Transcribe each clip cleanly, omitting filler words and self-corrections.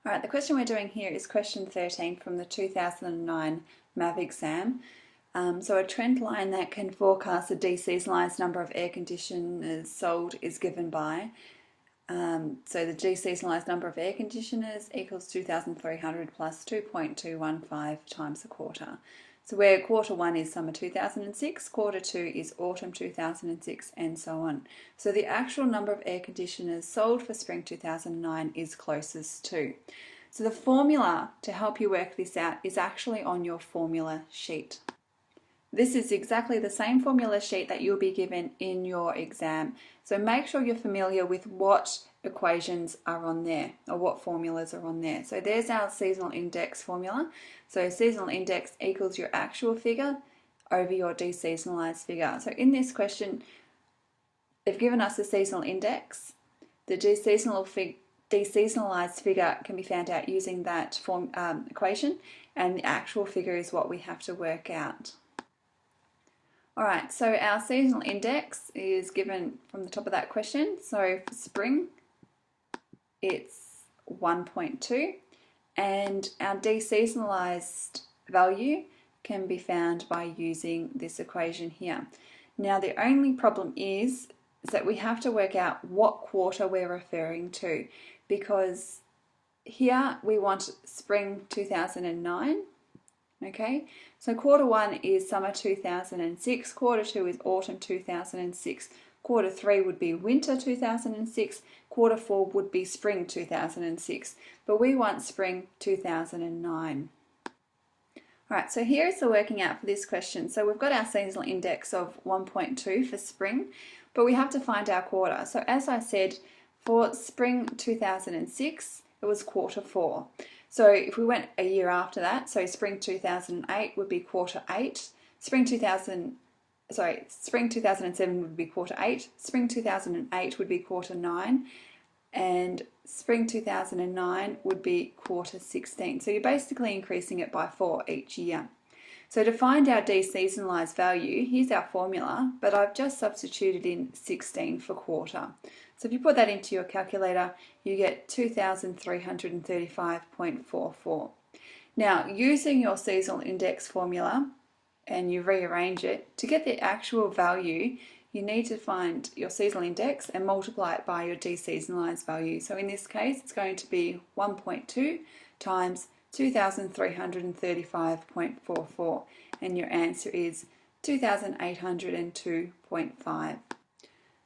Alright, the question we're doing here is question 13 from the 2009 MAV exam. So a trend line that can forecast the deseasonalised number of air conditioners sold is given by. So the deseasonalised number of air conditioners equals 2,300 plus 2.215 times a quarter. So where quarter one is summer 2006, quarter two is autumn 2006, and so on. So the actual number of air conditioners sold for spring 2009 is closest to. So the formula to help you work this out is actually on your formula sheet. This is exactly the same formula sheet that you'll be given in your exam. So make sure you're familiar with what equations are on there or what formulas are on there. So there's our seasonal index formula. So seasonal index equals your actual figure over your deseasonalized figure. So in this question, they've given us the seasonal index. The deseasonalized figure can be found out using that equation, and the actual figure is what we have to work out. Alright, so our seasonal index is given from the top of that question. So for spring, it's 1.2, and our deseasonalized value can be found by using this equation here. Now the only problem is that we have to work out what quarter we're referring to, because here we want spring 2009. Okay, so quarter one is summer 2006, quarter two is autumn 2006, quarter three would be winter 2006, quarter four would be spring 2006, but we want spring 2009. Alright, so here's the working out for this question. So we've got our seasonal index of 1.2 for spring, but we have to find our quarter. So as I said, for spring 2006, it was quarter four. So if we went a year after that, so spring 2008 would be quarter 8, spring 2007 would be quarter 8, spring 2008 would be quarter 9, and spring 2009 would be quarter 16. So you're basically increasing it by 4 each year. So to find our deseasonalized value, here's our formula, but I've just substituted in 16 for quarter. So if you put that into your calculator, you get 2,335.44. Now, using your seasonal index formula, and you rearrange it, to get the actual value, you need to find your seasonal index and multiply it by your deseasonalized value. So in this case, it's going to be 1.2 times 2,335.44, and your answer is 2,802.5.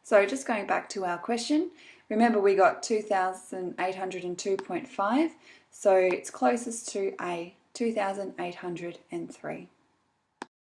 So just going back to our question, remember we got 2,802.5, so it's closest to A, 2,803.